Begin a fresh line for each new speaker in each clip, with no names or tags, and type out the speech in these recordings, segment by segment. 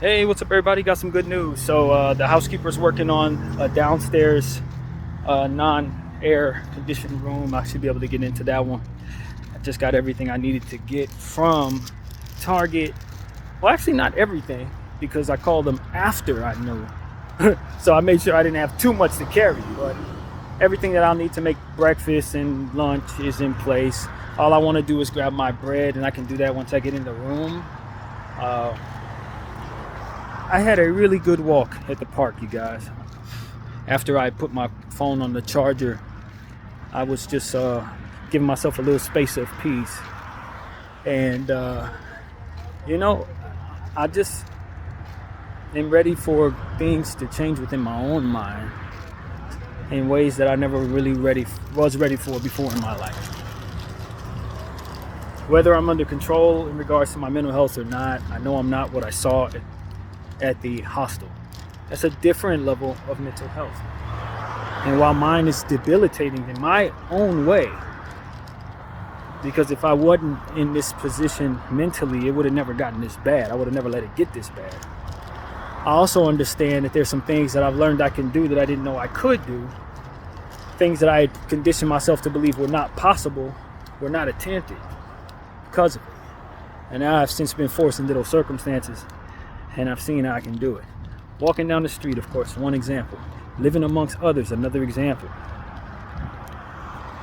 Hey, what's up, everybody? Got some good news. So the housekeeper's working on a downstairs non-air conditioned room. I should be able to get into that one. I just got everything I needed to get from Target. Well, actually not everything, because I called them after I knew. So I made sure I didn't have too much to carry, but everything that I'll need to make breakfast and lunch is in place. All I want to do is grab my bread, and I can do that once I get in the room. I had a really good walk at the park, you guys. After I put my phone on the charger, I was just giving myself a little space of peace. And, I just am ready for things to change within my own mind in ways that I never really was ready for before in my life. Whether I'm under control in regards to my mental health or not, I know I'm not what I saw at the hostel. That's a different level of mental health. And while mine is debilitating in my own way, because if I wasn't in this position mentally, it would have never gotten this bad. I would have never let it get this bad. I also understand that there's some things that I've learned I can do that I didn't know I could do. Things that I had conditioned myself to believe were not possible, were not attempted because of it. And now I've since been forced into those circumstances, and I've seen how I can do it. Walking down the street, of course, one example. Living amongst others, another example.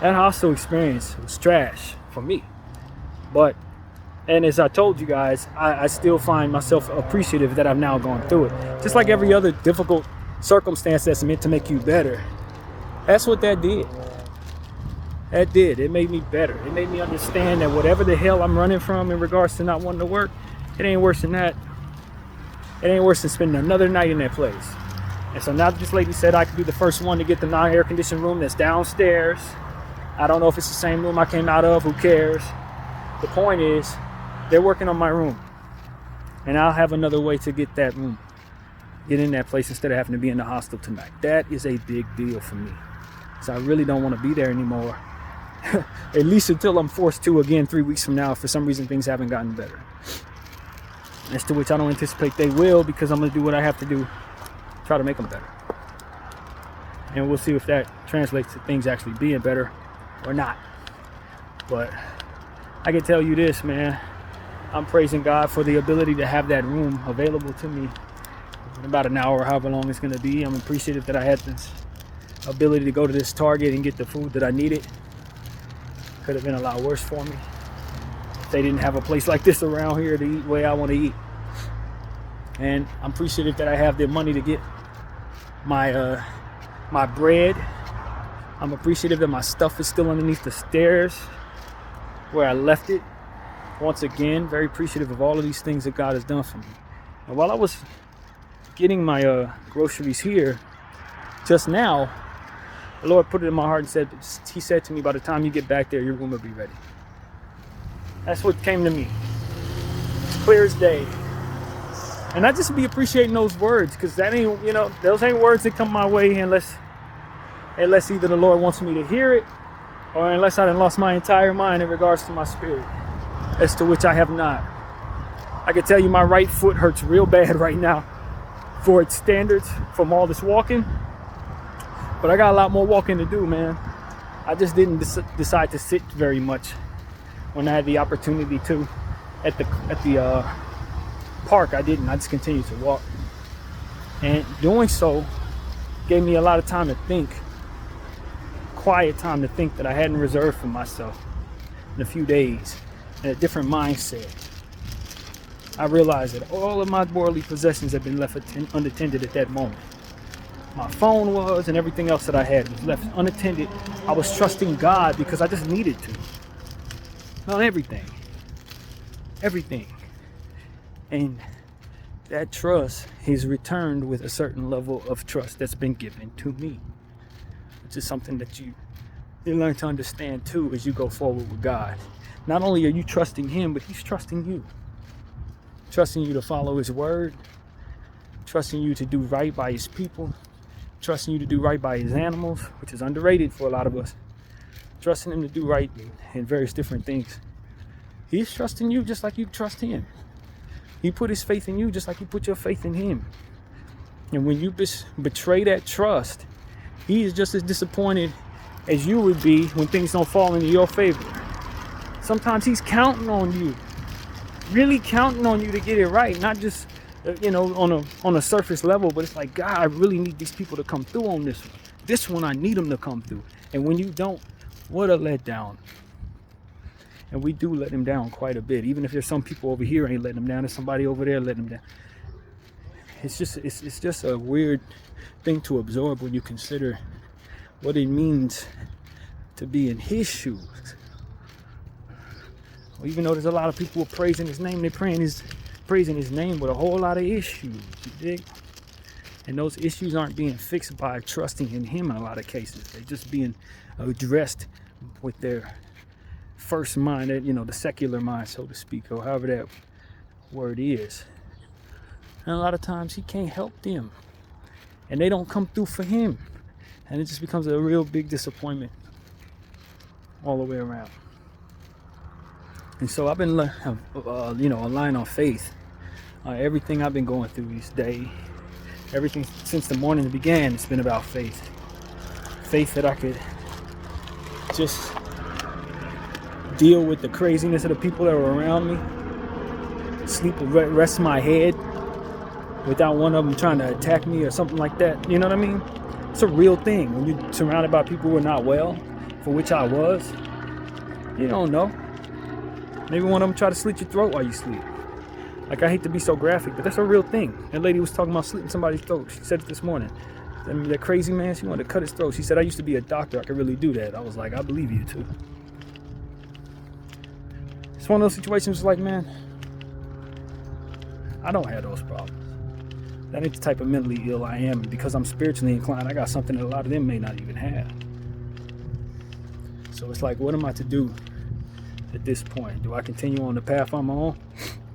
That hostel experience was trash for me. And as I told you guys, I still find myself appreciative that I've now gone through it. Just like every other difficult circumstance that's meant to make you better. That's what that did. That did. It made me better. It made me understand that whatever the hell I'm running from in regards to not wanting to work, it ain't worse than that. It ain't worse than spending another night in that place. And so now this lady said I could be the first one to get the non-air conditioned room that's downstairs. I don't know if it's the same room I came out of. Who cares? The point is, they're working on my room. And I'll have another way to get that room. Get in that place instead of having to be in the hostel tonight. That is a big deal for me. So I really don't want to be there anymore. At least until I'm forced to again 3 weeks from now. If for some reason things haven't gotten better. As to which I don't anticipate they will, because I'm going to do what I have to do, try to make them better. And we'll see if that translates to things actually being better or not. But I can tell you this, man. I'm praising God for the ability to have that room available to me in about an hour, however long it's going to be. I'm appreciative that I had this ability to go to this Target and get the food that I needed. Could have been a lot worse for me. They didn't have a place like this around here to eat the way I want to eat. And I'm appreciative that I have the money to get my my bread. I'm appreciative that my stuff is still underneath the stairs where I left it. Once again, very appreciative of all of these things that God has done for me. And while I was getting my groceries here just now, the Lord put it in my heart and He said to me, by the time you get back there, your room will be ready. That's what came to me. It's clear as day. And I just be appreciating those words, because that ain't, those ain't words that come my way unless either the Lord wants me to hear it, or unless I done lost my entire mind in regards to my spirit, as to which I have not. I can tell you my right foot hurts real bad right now for its standards from all this walking. But I got a lot more walking to do, man. I just didn't decide to sit very much when I had the opportunity to. At the park, I didn't. I just continued to walk. And doing so gave me a lot of time to think. Quiet time to think that I hadn't reserved for myself in a few days. In a different mindset. I realized that all of my worldly possessions had been left unattended at that moment. My phone was, and everything else that I had was left unattended. I was trusting God because I just needed to. Not everything. Everything. And that trust is returned with a certain level of trust that's been given to me. Which is something that you learn to understand too as you go forward with God. Not only are you trusting Him, but He's trusting you. Trusting you to follow His word. Trusting you to do right by His people. Trusting you to do right by His animals, which is underrated for a lot of us. Trusting Him to do right in various different things. He's trusting you just like you trust Him. He put his faith in you just like you put your faith in him. And when you betray that trust, he is just as disappointed as you would be when things don't fall into your favor. Sometimes he's counting on you, really counting on you to get it right, not just on a surface level, but it's like, God, I really need these people to come through on this one. This one, I need them to come through. And when you don't, what a letdown. And we do let him down quite a bit. Even if there's some people over here ain't letting him down, there's somebody over there letting him down. It's just a weird thing to absorb when you consider what it means to be in his shoes. Well, even though there's a lot of people who are praising his name, they're praising his name with a whole lot of issues, you dig? And those issues aren't being fixed by trusting in him in a lot of cases. They're just being addressed with their first mind, the secular mind, so to speak, or however that word is. And a lot of times he can't help them, and they don't come through for him, and it just becomes a real big disappointment all the way around. And so I've been, relying on faith. Everything I've been going through this day, everything since the morning it began, it's been about faith. Faith that I could just deal with the craziness of the people that were around me, sleep, rest my head without one of them trying to attack me or something like that. You know what I mean? It's a real thing. When you're surrounded by people who are not well, for which I was, you don't know. Maybe one of them try to slit your throat while you sleep. Like, I hate to be so graphic, but that's a real thing. That lady was talking about slitting somebody's throat. She said it this morning. That crazy man, she wanted to cut his throat. She said, I used to be a doctor. I could really do that. I was like, I believe you too. It's one of those situations like, man, I don't have those problems. That ain't the type of mentally ill I am. Because I'm spiritually inclined, I got something that a lot of them may not even have. So it's like, what am I to do at this point? Do I continue on the path I'm on,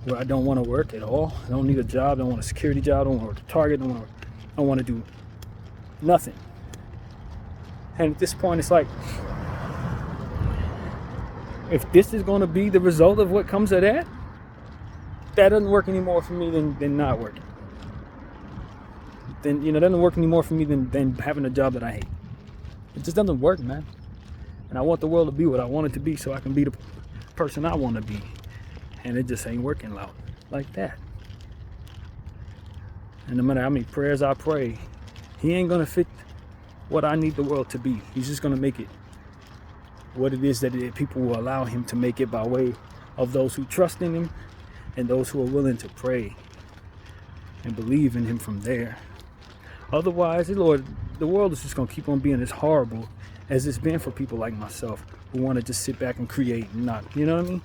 where I don't want to work at all? I don't need a job, don't want a security job, don't want to work at Target, don't want to do nothing. And at this point, it's like, if this is going to be the result of what comes of that, that doesn't work anymore for me than not working. Then, it doesn't work anymore for me than having a job that I hate. It just doesn't work, man. And I want the world to be what I want it to be so I can be the person I want to be. And it just ain't working out like that. And no matter how many prayers I pray, he ain't going to fit what I need the world to be. He's just going to make it what it is that people will allow him to make it by way of those who trust in him and those who are willing to pray and believe in him from there. Otherwise, Lord, the world is just going to keep on being as horrible as it's been for people like myself who want to just sit back and create and not, you know what I mean?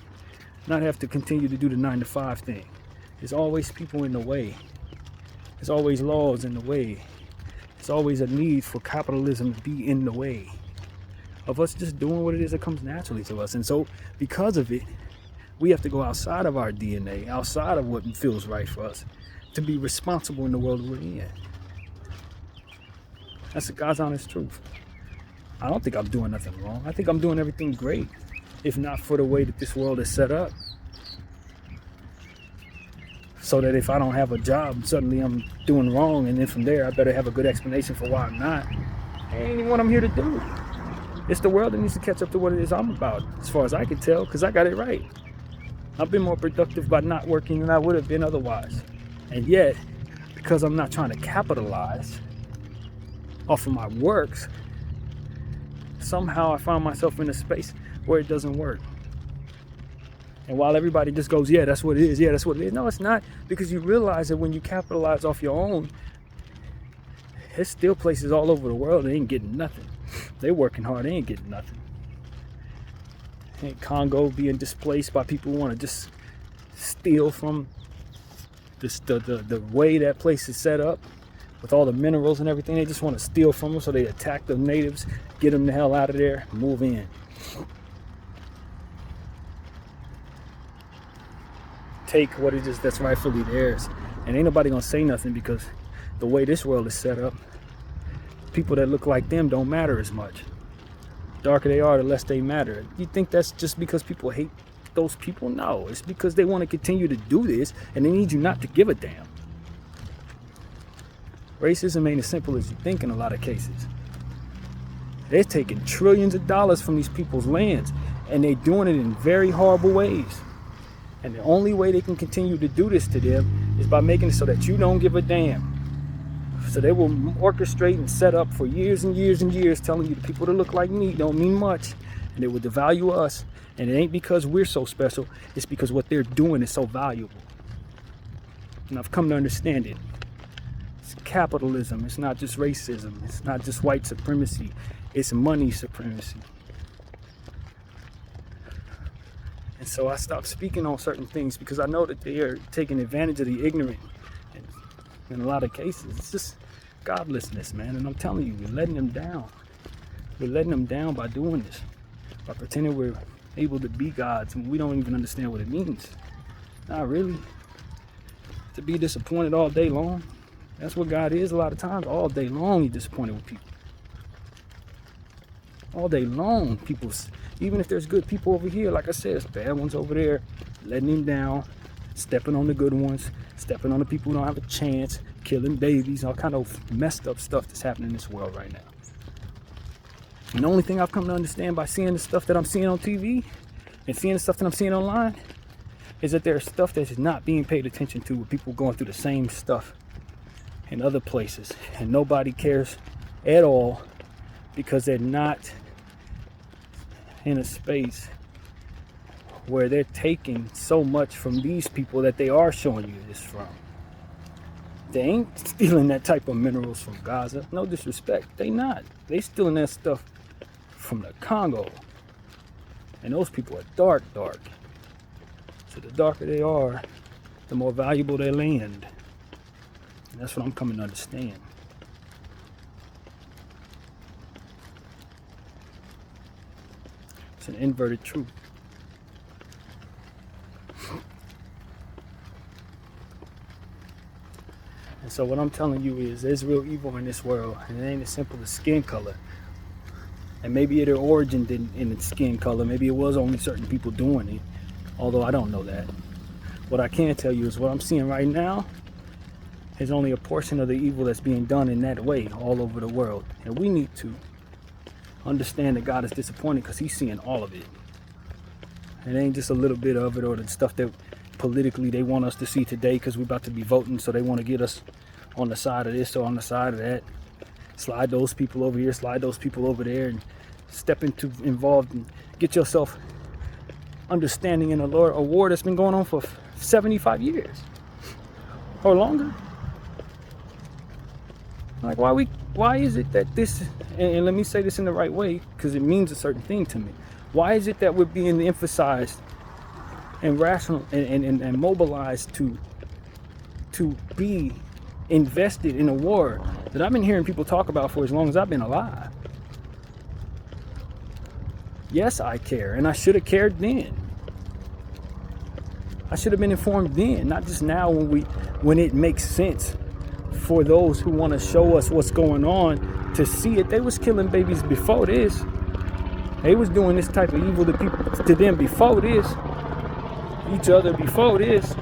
Not have to continue to do the 9-to-5 thing. There's always people in the way. There's always laws in the way. There's always a need for capitalism to be in the way of us just doing what it is that comes naturally to us. And so because of it, we have to go outside of our DNA, outside of what feels right for us, to be responsible in the world we're in. That's the God's honest truth. I don't think I'm doing nothing wrong. I think I'm doing everything great, if not for the way that this world is set up. So that if I don't have a job, suddenly I'm doing wrong, and then from there I better have a good explanation for why I'm not. That ain't even what I'm here to do. It's the world that needs to catch up to what it is I'm about, as far as I can tell, because I got it right. I've been more productive by not working than I would have been otherwise. And yet, because I'm not trying to capitalize off of my works, somehow I found myself in a space where it doesn't work. And while everybody just goes, yeah, that's what it is, yeah, that's what it is. No, it's not, because you realize that when you capitalize off your own, there's still places all over the world that ain't getting nothing. They're working hard, they ain't getting nothing. Ain't Congo being displaced by people who want to just steal from the way that place is set up with all the minerals and everything. They just want to steal from them, so they attack the natives, get them the hell out of there, move in. Take what it is that's rightfully theirs. And ain't nobody gonna say nothing, because the way this world is set up, people that look like them don't matter as much. The darker they are, the less they matter. You think that's just because people hate those people? No, it's because they want to continue to do this and they need you not to give a damn. Racism ain't as simple as you think in a lot of cases. They're taking trillions of dollars from these people's lands and they're doing it in very horrible ways. And the only way they can continue to do this to them is by making it so that you don't give a damn. So they will orchestrate and set up for years and years and years telling you the people that look like me don't mean much. And they will devalue us. And it ain't because we're so special. It's because what they're doing is so valuable. And I've come to understand it. It's capitalism. It's not just racism. It's not just white supremacy. It's money supremacy. And so I stopped speaking on certain things because I know that they are taking advantage of the ignorant. And in a lot of cases, it's just godlessness, man. And I'm telling you, we're letting them down. We're letting them down by doing this. By pretending we're able to be gods and we don't even understand what it means. Not really. To be disappointed all day long. That's what God is a lot of times. All day long, He's disappointed with people. All day long, people, even if there's good people over here, like I said, there's bad ones over there, letting Him down, stepping on the good ones, stepping on the people who don't have a chance, killing babies, all kind of messed up stuff that's happening in this world right now. And the only thing I've come to understand by seeing the stuff that I'm seeing on TV and seeing the stuff that I'm seeing online is that there's stuff that's not being paid attention to with people going through the same stuff in other places. And nobody cares at all because they're not in a space where they're taking so much from these people that they are showing you this from. They ain't stealing that type of minerals from Gaza. No disrespect. They not. They stealing that stuff from the Congo. And those people are dark. So the darker they are, the more valuable their land. And that's what I'm coming to understand. It's an inverted truth. And so what I'm telling you is there's real evil in this world, and it ain't as simple as skin color. And maybe their origin didn't in its skin color. Maybe it was only certain people doing it, although I don't know that. What I can tell you is what I'm seeing right now is only a portion of the evil that's being done in that way all over the world. And we need to understand that God is disappointed because He's seeing all of it. It ain't just a little bit of it or the stuff that politically they want us to see today because we're about to be voting, so they want to get us on the side of this or on the side of that. Slide those people over here, slide those people over there, and step into involved and get yourself understanding in a war that's been going on for 75 years or longer. Like why is it that this, and let me say this in the right way because it means a certain thing to me. Why is it that we're being emphasized and rational and mobilized to be invested in a war that I've been hearing people talk about for as long as I've been alive? Yes, I care, and I should have cared then. I should have been informed then, not just now when it makes sense for those who want to show us what's going on to see it. They was killing babies before this. They was doing this type of evil to them before this, each other before this.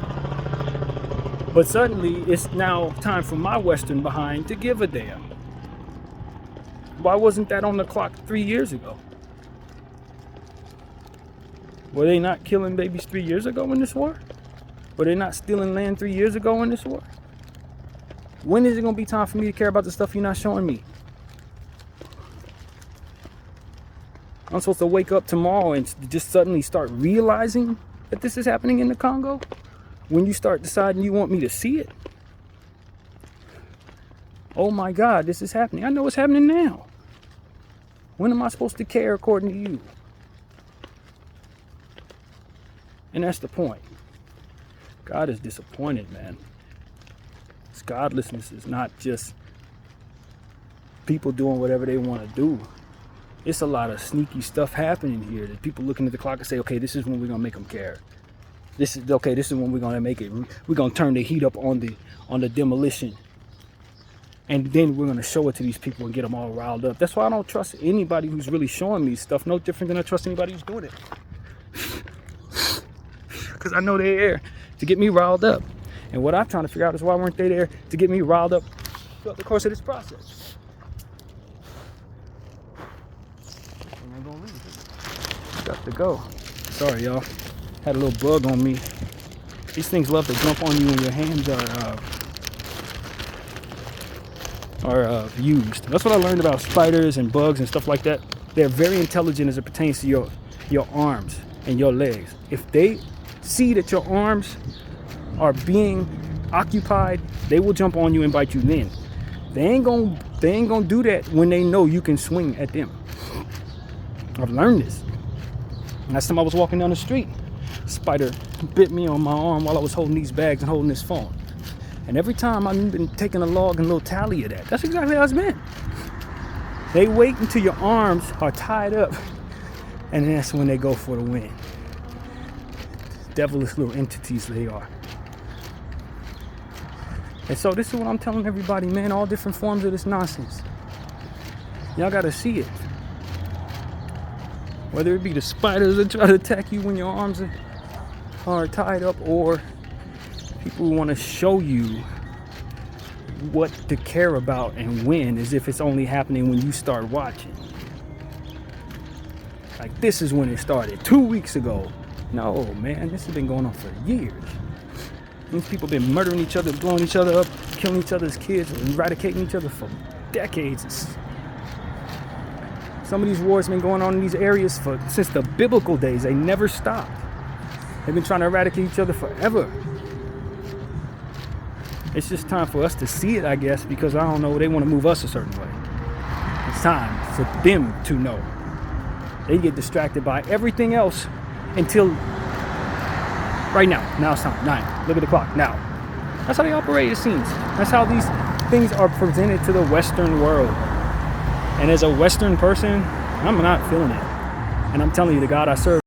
But suddenly it's now time for my Western behind to give a damn. Why wasn't that on the clock 3 years ago? Were they not killing babies 3 years ago in this war? Were they not stealing land 3 years ago in this war? When is it going to be time for me to care about the stuff you're not showing me? I'm supposed to wake up tomorrow and just suddenly start realizing that this is happening in the Congo? When you start deciding you want me to see it? Oh my God, this is happening. I know it's happening now. When am I supposed to care according to you? And that's the point. God is disappointed, man. This godlessness is not just people doing whatever they want to do. It's a lot of sneaky stuff happening here that people looking at the clock and say, okay, this is when we're going to make them care. This is when we're going to make it. We're going to turn the heat up on the demolition. And then we're going to show it to these people and get them all riled up. That's why I don't trust anybody who's really showing me stuff. No different than I trust anybody who's doing it. because I know they're there to get me riled up. And what I'm trying to figure out is why weren't they there to get me riled up throughout the course of this process? I ain't gonna leave. Got to go. Sorry, y'all. Had a little bug on me. These things love to jump on you when your hands are used. That's what I learned about spiders and bugs and stuff like that. They're very intelligent as it pertains to your arms and your legs. If they see that your arms are being occupied, they will jump on you and bite you then. They ain't gonna do that when they know you can swing at them. I've learned this. Last time I was walking down the street, spider bit me on my arm while I was holding these bags and holding this phone. And every time I've been taking a log and a little tally of that. That's exactly how it's been. They wait until your arms are tied up, and that's when they go for the win. Devilish little entities they are. And so this is what I'm telling everybody, man, all different forms of this nonsense. Y'all gotta see it. Whether it be the spiders that try to attack you when your arms are tied up, or people who want to show you what to care about and when, as if it's only happening when you start watching. Like, this is when it started 2 weeks ago. No, man, this has been going on for years. These people have been murdering each other, blowing each other up, killing each other's kids, eradicating each other for decades. Some of these wars have been going on in these areas since the biblical days. They never stopped. They've been trying to eradicate each other forever. It's just time for us to see it, I guess, because I don't know, they want to move us a certain way. It's time for them to know. They get distracted by everything else until right now. Now it's time. 9. Look at the clock. Now. That's how they operate, it seems. That's how these things are presented to the Western world. And as a Western person, I'm not feeling it. And I'm telling you, the God I serve